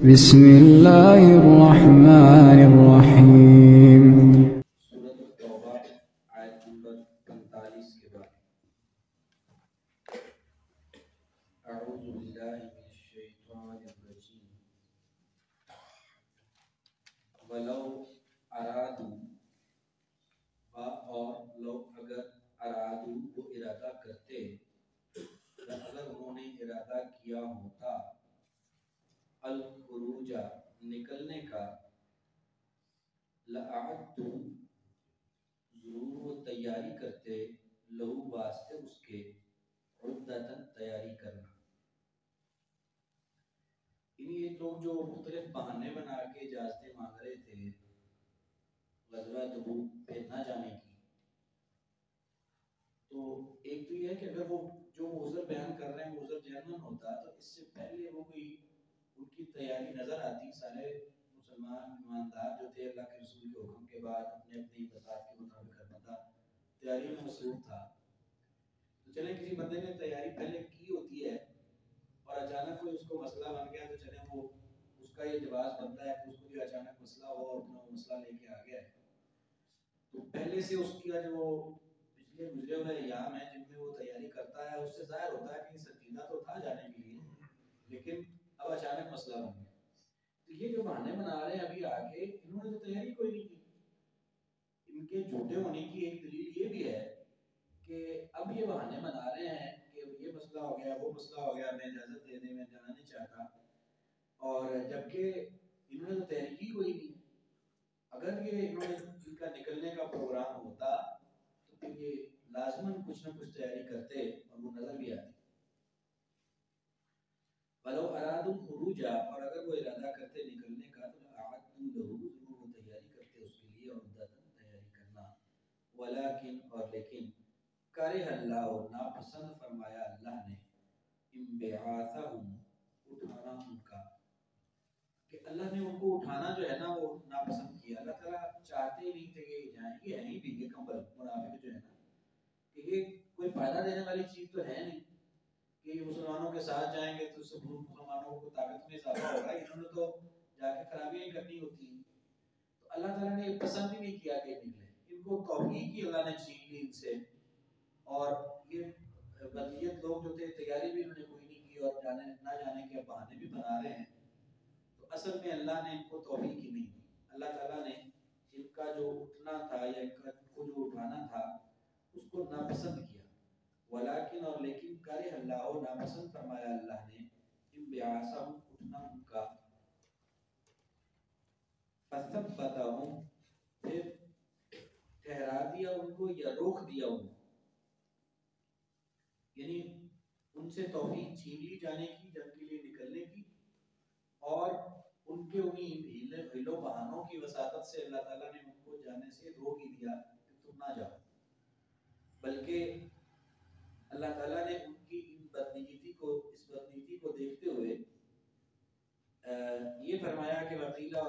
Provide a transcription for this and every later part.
بسم اللہ الرحمن الرحیم۔ سورۃ التوبہ آیت نمبر 45 کے بعد اعوذ باللہ من الشیطان الرجیم ولو ارادو اور لوگ اگر ارادو وہ ارادہ کرتے اگر انہوں نے ارادہ کیا ہوتا الخروج نکلنے کا لأعدو ضرور وہ تیاری کرتے لہو واسطے اس کے عدتاً تیاری کرنا۔ یہ لوگ جو مختلف بہانے بنا کے اجازتیں مانگ رہے تھے غزوہ تبوک پہ نہ جانے کی، تو ایک تو یہ ہے کہ اگر وہ جو عذر بیان کر رہے ہیں وہ عذر جینون ہوتا تو اس سے پہلے وہ کوئی ان کی تیاری نظر آتی۔ سارے مسلمان ایماندار جو تھے اللہ کے رسول کے حکم کے بعد اپنے اپنی بساط کے مطابق ہر بندہ تیاری میں مصروف تھا، تو چلیں کسی بندے نے تیاری پہلے کی ہوتی ہے اور اچانک کوئی اس کو مسئلہ بن گیا تو چلیں وہ اس کا یہ جواز بنتا ہے کہ اس کو بھی اچانک مسئلہ ہو اور اپنا وہ مسئلہ لے کے آ گیا ہے، تو پہلے سے اس کا جو پچھلے گزرے ہوئے ایام ہیں جن میں وہ تیاری کرتا ہے اس سے ظاہر ہوتا ہے کہ سنجیدہ تو تھا جانے کے لیے، لیکن اب اچانک مسئلہ بن گیا۔ تو یہ جو بہانے بنا رہے ہیں ابھی آگے، انہوں نے تو تیاری کوئی نہیں کی۔ ان کے جھوٹے ہونے کی ایک دلیل یہ بھی ہے کہ اب یہ بہانے بنا رہے ہیں کہ یہ مسئلہ ہو گیا وہ مسئلہ ہو گیا، میں اجازت دے دیں، میں جانا نہیں چاہتا، اور جبکہ انہوں نے تو تیاری کی کوئی نہیں۔ اگر یہ انہوں نے ان کا نکلنے کا پروگرام ہوتا تو پھر یہ لازماً کچھ نہ کچھ تیاری کرتے اور وہ نظر بھی آتی۔ ولو ارادوا الخروج اور اگر وہ ارادہ کرتے نکلنے کا تو اعدوا له ضرور وہ تیاری کرتے اس کے لیے عدتاً تیاری کرنا، ولیکن اور لیکن کرہ اللہ ناپسند فرمایا اللہ نے انبعاثہم اٹھانا ان کا، کہ اللہ نے ان کو اٹھانا جو ہے نا وہ ناپسند کیا۔ اللہ تعالیٰ چاہتے ہی نہیں تھے کہ یہ جائیں، یہ ہیں ہی بھی یہ کمبل منافق جو ہے نا کہ یہ کوئی فائدہ دینے والی چیز تو ہے نہیں کہ یہ مسلمانوں کے ساتھ جائیں گے تو سب مسلمانوں کو طاقت میں اضافہ ہوگا، انہوں نے تو جا کے خرابیاں ہی کرنی ہوتی ہیں۔ تو اللہ تعالیٰ نے یہ پسند ہی نہیں کیا کہ نکلے، ان کو توفیق ہی اللہ نے چھین لی ان سے، اور یہ بقیت لوگ جو تھے تیاری بھی انہوں نے کوئی نہیں کی اور جانے نہ جانے کے بہانے بھی بنا رہے ہیں، تو اصل میں اللہ نے ان کو توفیق ہی نہیں دی۔ اللہ تعالیٰ نے ان کا جو اٹھنا تھا یا ان کو جو اٹھانا تھا اس کو ناپسند کیا، ولیکن اور لیکن کرہ اللہ ناپسند فرمایا اللہ نے انبعاثہم اٹھنا ان کا، فثبتہم پھر ٹھہرا دیا ان کو یا روک دیا ان کو، یعنی ان سے توفیق چھین لی جانے کی، جنگ کے لیے نکلنے کی، اور ان کے انہیں ہیلو بہانوں کی وساطت سے اللہ تعالیٰ نے ان کو جانے سے روک ہی دیا کہ تم نہ جاؤ، بلکہ اللہ تعالیٰ نے ان کی ان بدنیتی کو اس بدنیتی کو دیکھتے ہوئے یہ فرمایا کہ وقیلا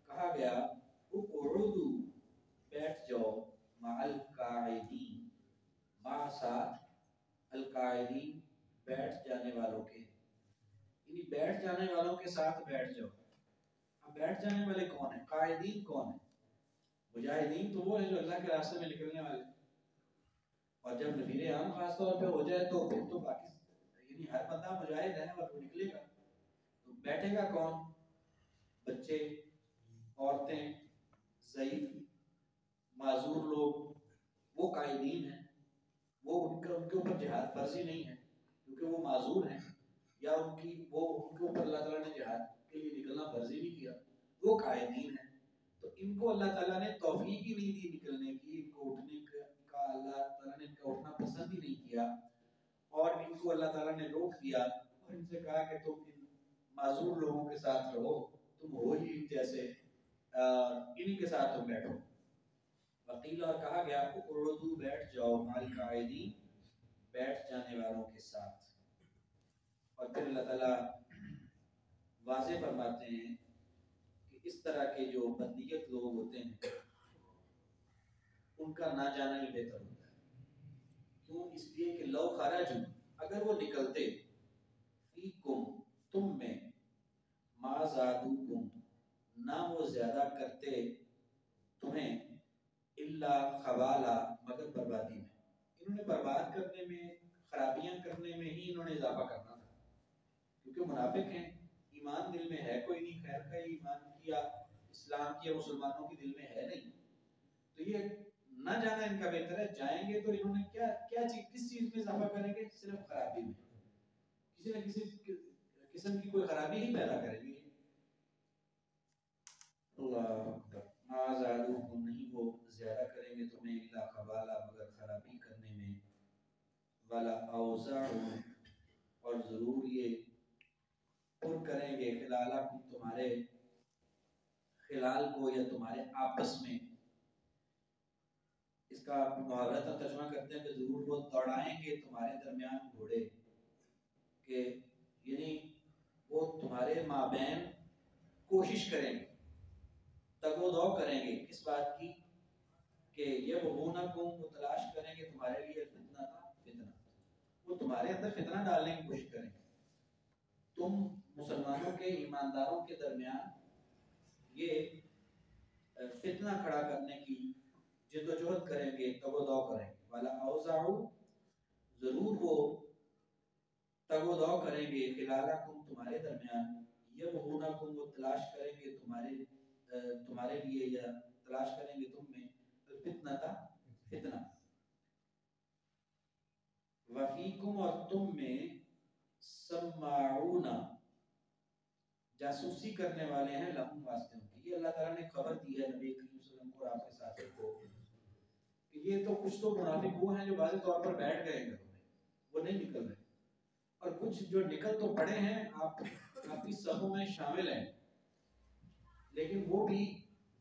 کہا گیا اقعدوا بیٹھ جاؤ مع القاعدین، مع ساتھ القاعدین بیٹھ جانے والوں کے، یعنی بیٹھ جانے والوں کے ساتھ بیٹھ جاؤ۔ اب بیٹھ جانے والے کون ہیں؟ قاعدین کون ہیں؟ مجاہدین تو وہ ہیں جو اللہ کے راستے میں نکلنے والے، اور جب نفیر عام خاص طور پہ ہو جائے تو پھر تو باقی یعنی ہر بندہ مجاہد ہے اور وہ نکلے گا، تو بیٹھے گا کون؟ بچے، عورتیں، ضعیف، معذور لوگ، وہ قائدین ہیں، وہ ان کے اوپر جہاد فرض ہی نہیں ہے کیونکہ وہ معذور ہیں، یا ان کے اوپر اللہ تعالیٰ نے جہاد کے لیے نکلنا فرض ہی نہیں کیا، وہ قائدین ہیں۔ تو ان کو اللہ تعالیٰ نے توفیق ہی نہیں دی نکلنے کی، ان کو اٹھنے کا اللہ تعالیٰ نے ان کا اٹھنا پسند ہی نہیں کیا، اور ان کو اللہ تعالیٰ نے روک دیا اور ان سے کہا کہ تم ان معذور لوگوں کے ساتھ رہو، تم ہو ہی جیسے، انہی کے ساتھ تم بیٹھو۔ وقیل اور کہا گیا اقعدوا بیٹھ جاؤ مع القاعدین بیٹھ جانے والوں کے ساتھ، اور پھر اللہ تعالیٰ واضح فرماتے ہیں کہ اس طرح کے جو بدنیت لوگ ہوتے ہیں ان کا نہ جانا ہی بہتر ہوتا ہے۔ کیوں؟ اس لیے کہ لو خرجوا اگر وہ نکلتے فیکم تم میں ما زادوکم نہ وہ زیادہ کرتے تمہیں الا خبالا مگر بربادی میں. انہوں نے برباد کرنے میں، خرابیاں کرنے میں ہی انہوں نے اضافہ کرنا تھا، کیونکہ منافق ہیں، ایمان دل میں ہے کوئی نہیں، خیر کا ایمان کیا اسلام کیا مسلمانوں کے دل میں ہے نہیں. تو یہ نہ جانا ان کا بہتر ہے. جائیں گے تو انہوں نے کیا چیز، کس چیز میں اضافہ کریں گے؟ صرف خرابی میں، کسی نہ کسی قسم کی کوئی خرابی ہی پیدا کریں گے. اللہ اکبر. ما زادوکم نہیں وہ زیادہ کریں گے تمہیں الا خبالا مگر خرابی کرنے میں. والا اوزعوا اور ضرور یہ پر کریں گے خلالکم تمہارے خلال کو یا تمہارے آپس میں. اس کا محاورہ ترجمہ کرتے ہیں کہ ضرور وہ دوڑائیں گے تمہارے درمیان گھوڑے، کہ یعنی وہ تمہارے مابین کوشش کریں گے، تگ و دو کریں گے کس بات کی؟ کہ یہ وہونکم وہ تلاش کریں گے تمہارے لیے فتنہ تھا فتنہ، وہ تمہارے اندر فتنہ ڈالنے کی کوشش کریں گے. تم مسلمانوں کے ایمانداروں کے درمیان یہ فتنہ کھڑا کرنے کی جد و جہد کریں گے، تگ و دو کریں گے. والا اوزعوا ضرور وہ تگ و دو کریں گے خلالکم تمہارے درمیان، یبغونکم وہ تلاش کریں گے تمہارے لیے یا تلاش کریں گے تم میں الفتنہ تھا فتنہ. وفیکم اور تم میں سماعون جاسوسی کرنے والے ہیں لہم واسطے ان کی. یہ اللہ تعالیٰ نے خبر دی ہے نبی کریم صلی اللہ علیہ وسلم کو اور آپ کے ساتھیوں کو کہ یہ تو کچھ تو منافق وہ ہیں جو واضح طور پر بیٹھ گئے گھروں میں، وہ نہیں نکل رہے، اور کچھ جو نکل تو پڑے ہیں آپ کی صفوں میں شامل ہیں، لیکن وہ بھی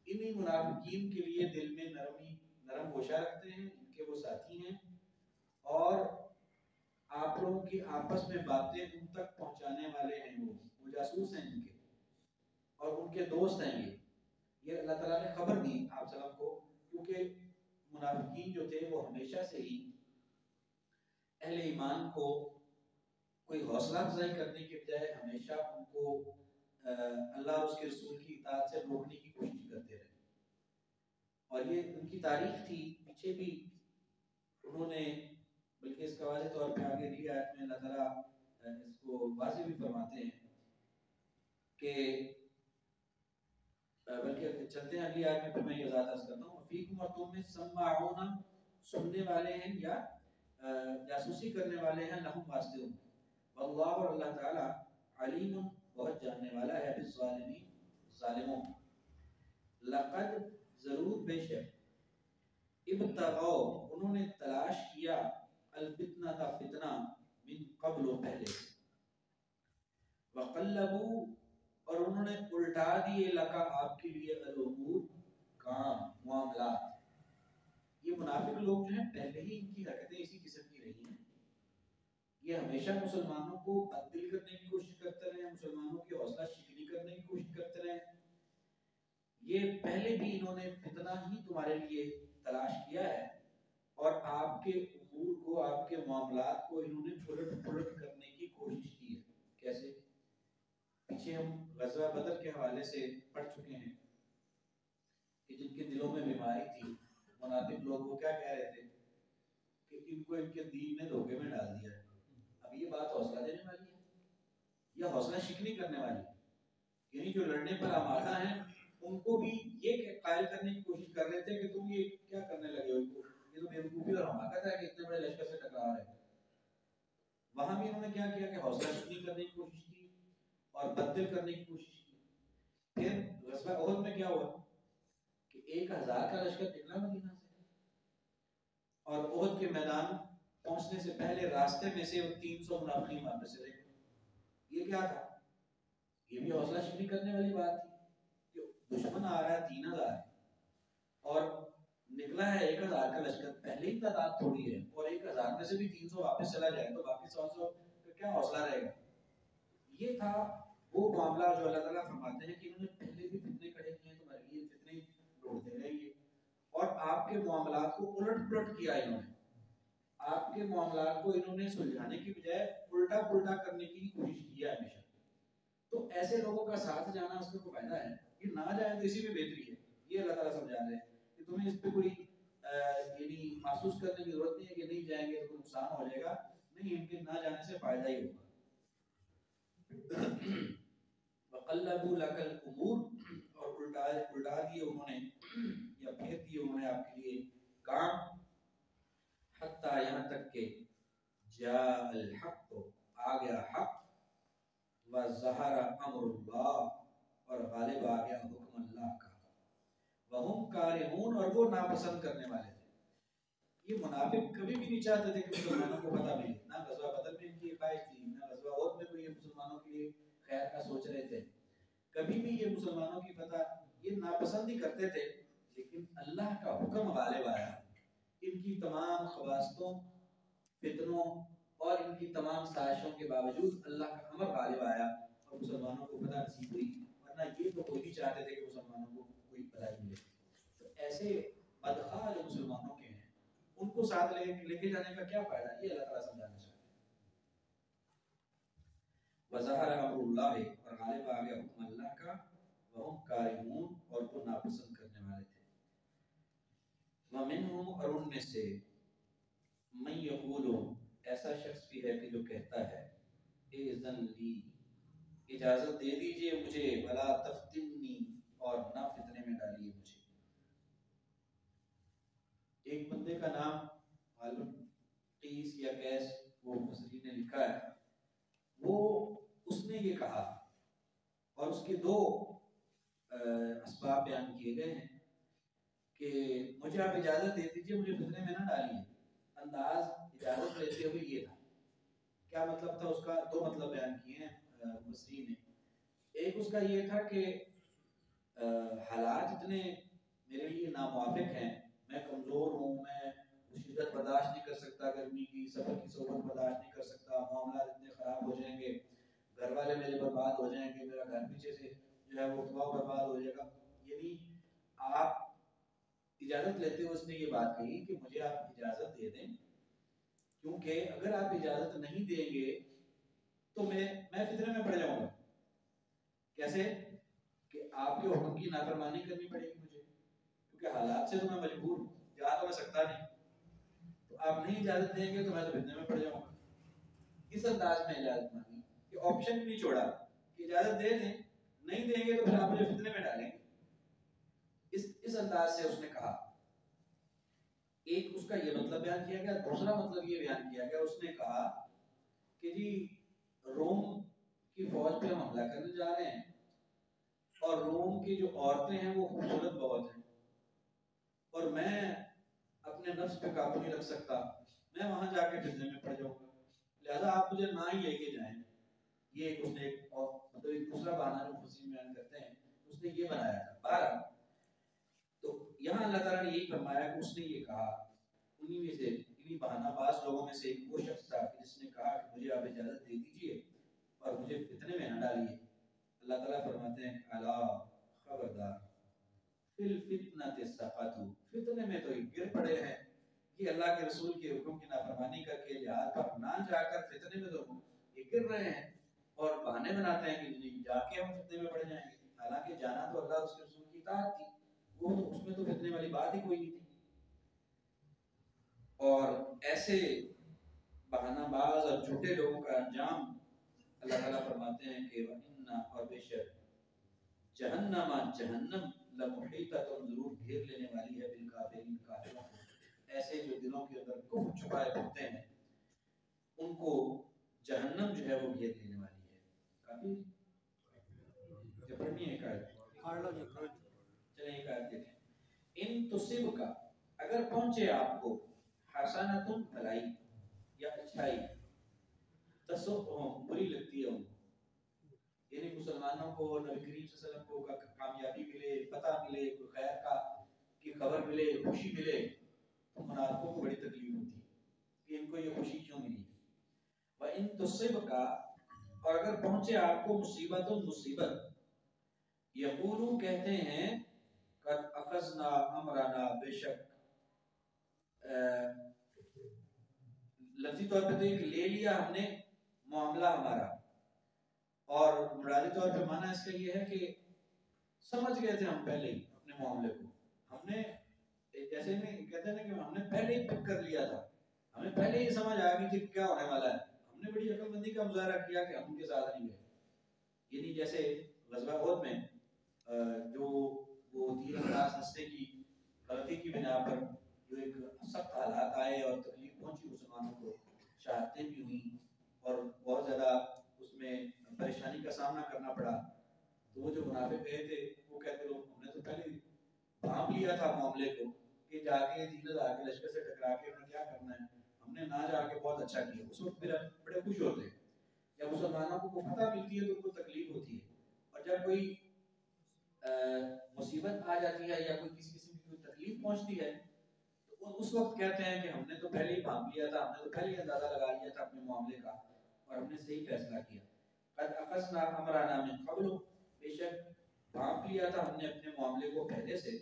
انہی منافقین کے لیے دل میں نرم گوشہ رکھتے ہیں، ان کے وہ ساتھی ہیں، اور آپ لوگوں کی آپس میں باتیں ان تک پہنچانے والے ہیں. وہ جاسوس ہیں ان کے اور ان کے دوست ہیں. یہ اللہ تعالیٰ نے خبر دی آپ صلی اللہ علیہ وسلم کو، کیونکہ منافقین جو تھے وہ ہمیشہ سے ہی اہل ایمان کو کوئی حوصلہ افزائی کرنے کے بجائے ہمیشہ ان کو اللہ اور اس کے رسول کی اطاعت سے روکنے کی کوشش کرتے رہے. اور یہ ان کی تاریخ تھی پیچھے بھی. انہوں نے بلکہ اس کا واضح طور پہ آگے اگلی آیت میں اللہ تعالیٰ اس کو واضح بھی فرماتے ہیں کہ بلکہ چلتے ہیں اگلی آیت میں، پھر میں یہ ذات عرض کرتا ہوں. فیکم اور تم میں سماعون سننے والے ہیں یا جاسوسی کرنے والے ہیں لہم واسطے ان. واللہ اور اللہ تعالیٰ علیم بہت جاننے والا ہے بالظالمین ظالموں. لقد ضرور بے شک ابتغوا انہوں نے تلاش کیا الفتنہ کا فتنہ من قبل و پہلے سے، وقلبوا اور انہوں نے الٹا دیے لکا آپ کے لیے الامور کام معاملات. یہ منافق لوگ جو ہیں پہلے ہی ان کی حرکتیں اسی قسم کی رہی ہیں. یہ ہمیشہ مسلمانوں کو بددل کرنے کی کوشش کرتے رہے، مسلمانوں کی حوصلہ شکنی کرنے کی کوشش کرتے رہے. یہ پہلے بھی انہوں نے فتنہ ہی تمہارے لیے تلاش کیا ہے، اور آپ کے امور کو، آپ کے معاملات کو انہوں نے پلٹ کرنے کی کوشش کی ہے. کیسے؟ پیچھے ہم غزوہ بدر کے حوالے سے پڑھ چکے ہیں کہ جن کے دلوں میں بیماری تھی، منافق لوگ وہ کیا کہہ رہے تھے کہ ان کو ان کے دین نے دھوکے میں ڈال دیا ہے. اب یہ بات حوصلہ دینے والی ہے یا حوصلہ شکنی کرنے والی ہے؟ یعنی جو لڑنے پر آمادہ ہیں ان کو بھی یہ قائل کرنے کی کوشش کر رہے تھے کہ تم یہ کیا کرنے لگے ہو، یہ تو بیوقوفی اور حماقت ہے کہ اتنے بڑے لشکر سے ٹکرا رہے ہیں. وہاں بھی انہوں نے کیا کیا کہ حوصلہ شکنی کرنے کی کوشش کی اور بددل کرنے کی کوشش کی. پھر غزوہ احد میں کیا ہوا کہ 1000 کا لشکر نکلا مدینہ سے، اور احد کے میدان پہنچنے سے پہلے راستے میں سے 300 منافقین واپس چلے گئے. یہ کیا تھا؟ یہ بھی حوصلہ شکنی کرنے والی بات تھی کہ دشمن آ رہا ہے 3000 اور نکلا ہے 1000 کا لشکر. پہلے ہی تعداد تھوڑی ہے اور 1000 میں سے بھی 300 واپس چلا جائے تو باقی 100 کا کیا حوصلہ رہے گا. یہ تھا وہ معاملہ جو اللہ تعالیٰ فرماتے ہیں کہ انہوں نے پہلے بھی فتنے کھڑے کیے تمہارے لیے، فتنے ڈھونڈتے رہے یہ، اور آپ کے معاملات کو الٹ پلٹ کیا. انہوں نے آپ کے معاملات کو انہوں نے سلجھانے کی بجائے الٹا پلٹا کرنے کی کوشش کی ہے ہمیشہ. تو ایسے لوگوں کا ساتھ جانا اس میں کوئی فائدہ ہے؟ یہ نہ جائیں تو اسی میں بہتری ہے. یہ اللہ تعالیٰ سمجھا رہے ہیں کہ تمہیں اس پہ کوئی یعنی محسوس کرنے کی ضرورت نہیں ہے کہ نہیں جائیں گے تو کوئی نقصان ہو جائے گا. نہیں، ان کے نہ جانے سے فائدہ ہی ہوگا. وَقَلَّبُوا لَكَ الْأُمُورَ، اور الٹا دیے انہوں نے یا پھیر دیے انہوں نے آپ کے لیے کام، حتیٰ یہاں تک کہ جاء الحق، آ گیا حق، وظہر امر اللہ، اور غالب آ گیا حکم اللہ کا، وہم کارہون، اور وہ ناپسند کرنے والے تھے. یہ منافق کبھی بھی نہیں چاہتے تھے کہ مسلمانوں کو فتح ملے. نہ غزوہ بدر میں ان کی خواہش تھی، نہ غزوہ احد میں کوئی مسلمانوں کے لیے خیر کا سوچ رہے تھے. کبھی بھی یہ مسلمانوں کی فتح یہ ناپسند ہی کرتے تھے. لیکن اللہ کا حکم غالب آیا. ان کی تمام خواستوں، فتنوں اور ان کی تمام سازشوں کے باوجود اللہ کا امر غالب آیا اور مسلمانوں کو فتح نصیب ہوئی. ورنہ یہ تو خود ہی چاہتے تھے کہ مسلمانوں کو کوئی فتح ملے. تو ایسے بدخواہ جو مسلمانوں کے ہیں ان کو ساتھ لے کے جانے کا کیا فائدہ؟ یہ اللہ تعالیٰ سمجھانا چاہتے ہیں. وظہر امر اللہ، اور غالب آ گیا حکم اللہ کا، وہم کارہون، اور وہ ناپسند کرنے والے تھے. ومنہم، اور ان میں سے، من یقول، ایسا شخص بھی ہے کہ جو کہتا ہے، اذن لی، اجازت دے دیجئے مجھے، ولا تفتنی، اور نہ فتنے میں ڈالیے مجھے. ایک بندے کا نام غالباً قیس یا قیس، وہ مفسرین نے لکھا ہے، وہ اس نے یہ کہا، اور اس کے دو اسباب بیان کیے گئے ہیں کہ مجھے آپ اجازت دے دیجئے مجھے فتنے میں نہ ڈالیے. انداز اجازت لیتے ہوئے یہ تھا. کیا مطلب تھا اس کا؟ دو مطلب بیان کیے ہیں مفسرین نے. ایک اس کا یہ تھا کہ حالات اتنے میرے لیے ناموافق ہیں، میں کمزور ہوں، میں شدت برداشت نہیں کر سکتا، گرمی کی، سفر کی صحبت برداشت نہیں کر سکتا، معاملات اتنے خراب ہو جائیں گے، گھر والے میرے برباد ہو جائیں گے، میرا گھر پیچھے سے جو ہے وہ تباہ برباد ہو جائے گا. یعنی آپ اجازت لیتے ہوئے اس نے یہ بات کہی کہ مجھے آپ اجازت دے دیں، کیونکہ اگر آپ اجازت نہیں دیں گے تو میں فتنے میں پڑ جاؤں گا. کیسے؟ کہ آپ کے حکم کی نافرمانی کرنی پڑے گی مجھے، کیونکہ حالات سے تو میں مجبور ہوں، جا تو میں سکتا نہیں. تو آپ نہیں اجازت دیں گے تو میں تو فتنے میں پڑ جاؤں گا. اس انداز میں اجازت مانگی کہ آپشن بھی نہیں چھوڑا کہ اجازت دے دیں، نہیں دیں گے تو پھر آپ مجھے فتنے میں ڈالیں گے. اس انداز سے اس نے کہا. ایک اس کا یہ مطلب بیان کیا گیا. دوسرا مطلب یہ بیان کیا گیا، اس نے کہا کہ جی روم کی فوج پہ ہم حملہ کرنے جا رہے ہیں، اور روم کی جو عورتیں ہیں وہ خوبصورت بہت ہیں، اور میں اپنے نفس پہ قابو نہیں رکھ سکتا، میں وہاں جا کے فتنے میں پڑ جاؤں گا، لہذا آپ مجھے نہ ہی لے کے جائیں. یہ ایک اس نے مطلب ایک دوسرا بہانہ جو مفسرین بیان کرتے ہیں اس نے یہ بنایا تھا. بہرحال تو یہاں اللہ تعالیٰ نے یہی فرمایا کہ اس نے یہ کہا. انہی میں سے، انہی بہانہ باز لوگوں میں سے ایک وہ شخص تھا جس نے کہا کہ مجھے آپ اجازت دے دیجئے اور مجھے فتنے میں نہ ڈالیے. اللہ تعالیٰ فرماتے ہیں الا، خبردار، فی الفتنۃ سقطوا، فتنے میں تو یہ گر پڑے ہیں. یہ اللہ کے رسول کے حکم کی نافرمانی کر کے لحاظ پر نہ جا کر فتنے میں تو یہ گر رہے ہیں اور بہانے بناتے ہیں کہ نہیں جا کے ہم فتنے میں پڑ جائیں گے. حالانکہ جانا تو اللہ اور اس کے رسول کی اطاعت تھی، وہ تو اس میں تو فتنے والی بات ہی کوئی نہیں تھی. اور ایسے بہانہ باز اور جھوٹے لوگوں کا انجام اللہ تعالیٰ فرماتے ہیں کہ وَإِنَّ، اور بے شک، جہنم، جہنم، لمحیطۃ، ضرور گھیر لینے والی ہے بالکافرین، کافروں کو. ایسے جو دلوں کے اندر کفر چھپائے پھرتے ہیں ان کو جہنم جو ہے وہ گھیر لینے والی ہے. کافی جب پڑھنی ہے ایک آیت، چلیں ایک آیت دیکھیں. ان تصب کا، اگر پہنچے آپ کو، حسنۃ، بھلائی یا اچھائی، تسؤہم، بری لگتی ہے ان کو. یعنی مسلمانوں کو، نبی کریم صلی اللہ علیہ وسلم کو کامیابی ملے، فتح ملے، کوئی خیر کا کی خبر ملے، خوشی ملے، تو منافقوں کو بڑی تکلیف ہوتی ہے کہ ان کو یہ خوشی کیوں ملی. وَإِن تُصِبْكَ، اور اگر پہنچے آپ کو مصیبت، مصیبت، یقولو، کہتے ہیں، قد اخذنا امرنا، بے شک لفظی طور پہ تو ایک لے لیا ہم نے معاملہ ہمارا، اور بنیادی طور پہ معنی اس کا یہ ہے کہ سمجھ گئے تھے ہم پہلے ہی اپنے معاملے کو. ہم نے جیسے میں کہتے ہیں نا کہ ہم نے پہلے ہی پک کر لیا تھا, ہمیں پہلے ہی سمجھ آ گئی تھی کیا ہونے والا ہے. ہم نے بڑی عقل مندی کا مظاہرہ کیا کہ ہم ان کے ساتھ نہیں گئے. یعنی جیسے غزوہ احد میں جو وہ تیر انداز دستے کی غلطی کی بنا پر جو ایک سخت حالات آئے اور تکلیف پہنچی مسلمانوں کو, شہادتیں بھی ہوئیں اور بہت زیادہ اس میں پریشانی کا سامنا کرنا پڑا. تو وہ جو منافق گئے تھے وہ کہتے لوگ ہم نے تو پہلے بھانپ لیا تھا معاملے کو کہ جا کے جیلد آ کے لشکر سے ٹکرا کے ہمیں کیا کرنا ہے, ہم نے نہ جا کے بہت اچھا کیا. اس وقت میرا بڑے خوش ہوتے ہیں جب مسلمانوں کو فتح ملتی ہے تو ان کو تکلیف ہوتی ہے, اور جب کوئی مصیبت آ جاتی ہے یا کوئی کسی قسم کی کوئی تکلیف پہنچتی ہے تو اس وقت کہتے ہیں کہ ہم نے تو پہلے ہی بھانپ لیا تھا, ہم نے تو پہلے ہی اندازہ لگا لیا تھا اپنے معاملے کا اور ہم نے صحیح فیصلہ کیا. قد اخذنا امرنا من قبل, بے شک بھانپ لیا تھا ہم نے اپنے معاملے کو پہلے سے.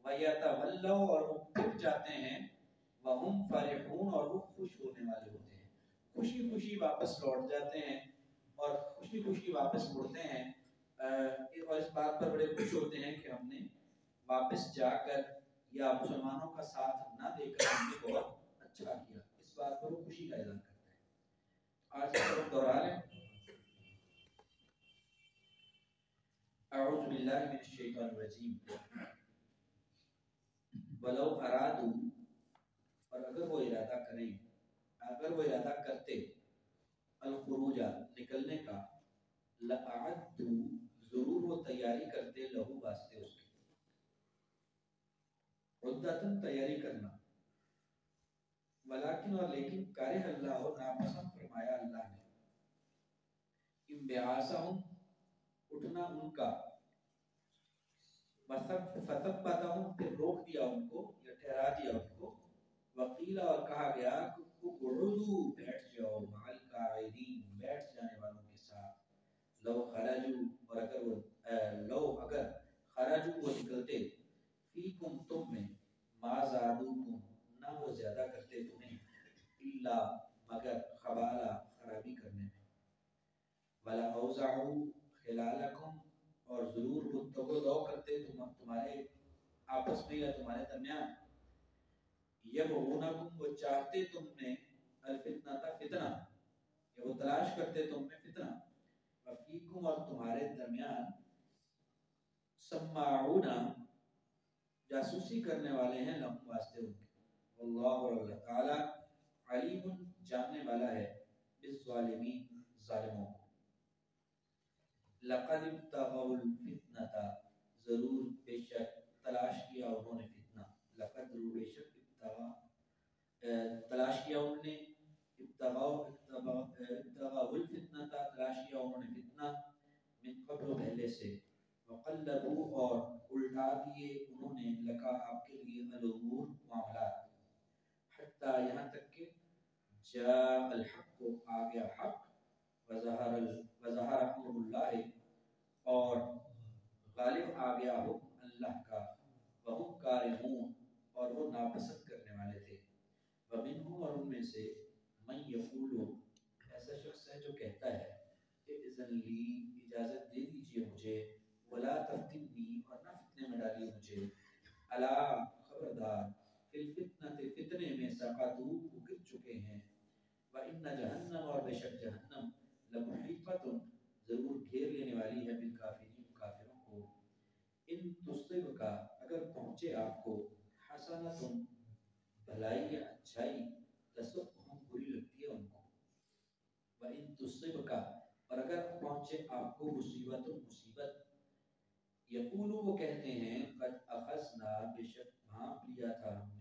وَيَتَوَلَّوْا, اور وہ پھر جاتے ہیں, وَهُمْ فَرِحُونَ, اور وہ خوش ہونے والے ہوتے ہیں, خوشی خوشی واپس لوٹ جاتے ہیں اور خوشی خوشی واپس مڑتے ہیں. اور اس بات پر بڑے خوش ہوتے ہیں کہ ہم نے واپس جا کر یا مسلمانوں کا ساتھ نہ دے کر ہم نے بہت اچھا کیا. اس بات پر وہ خوشی کا اعلان کرتے ہیں. آج کا سبق دوہرا لیں. اعوذ باللہ من الشیطان الرجیم. ولو ارادو, اور اگر وہ ارادہ کریں, اگر وہ ارادہ کرتے, الخروج, نکلنے کا, لأعدو, ضرور وہ تیاری کرتے, لہو, واسطے اس کے, عدتن, تیاری کرنا, ولیکن, اور لیکن, کرہ اللہ, ناپسند فرمایا اللہ نے, انبعاثہم, اٹھنا ان کا, فثبتہم, پھر روک دیا ان کو یا ٹھہرا دیا ان کو, وقیل, اور کہا گیا اقعدوا, بیٹھ جاؤ, مع القاعدین, بیٹھ جانے والوں کے ساتھ. لو خرجوا, اور اگر وہ لو, اگر خرجوا, وہ نکلتے, فیکم, تم میں, ما زادوکم, نہ وہ زیادہ کرتے تمہیں, الا, مگر, خبالا, خرابی کرنے میں, ولا اوزعوا خلالکم, اور ضرور وہ تگ و دو کرتے تمہارے آپس میں یا تمہارے درمیان, یبغونکم, وہ چاہتے تم نے, الفتنہ, فتنہ, یا وہ تلاش کرتے تم میں فتنہ, وفیکم, اور تمہارے درمیان, سماعون, جاسوسی کرنے والے ہیں, لہم, واسطے ان کے. واللہ, اور اللہ تعالی, علیم, جاننے والا ہے, بالظالمین, ظالموں کو. لقد ابتغوا الفتنة, ضرور, بے شک, تلاش کیا انہوں نے فتنہ, لقد, ضرور, بے شک, ابتغوا, تلاش کیا انہوں نے, ابتغوا الفتنة, تلاش کیا انہوں نے فتنہ, من قبل, پہلے سے, وقلبوا, اور الٹا دیے انہوں نے, لکا, آپ کے لیے, الامور, معاملات, حتی, یہاں تک کہ, جاء الحق, آ گیا حق, وظہر امر اللہ, اور غالب آ گیا حکم اللہ کا, وہم کارہون, اور وہ ناپسند کرنے والے تھے, ومنہم, اور ان میں سے, من یقول, ایسا شخص ہے جو کہتا ہے, اذن لی, اجازت دے دیجئے مجھے, ولا تفتنی, اور نہ فتنے میں ڈالیے مجھے, الا, خبردار, فی الفتنة, فتنے میں, سقطوا, وہ گر چکے ہیں, وَإِنَّ جَهَنَّمَ, اور بے شک جہنم, لَمُحِيطَةٌ, ضرور گھیر لینے والی ہے, بالکافرین, کافروں کو. ان تصبک, اگر پہنچے آپ کو, حسنۃ, بھلائی یا اچھائی, تسؤہم, بری لگتی ہے ان کو. وَإِن تصبک, اور اگر پہنچے آپ کو, مصیبت, مصیبت, یقولوا, وہ کہتے ہیں, قد اخذنا, بے شک بھانپ لیا تھا ہم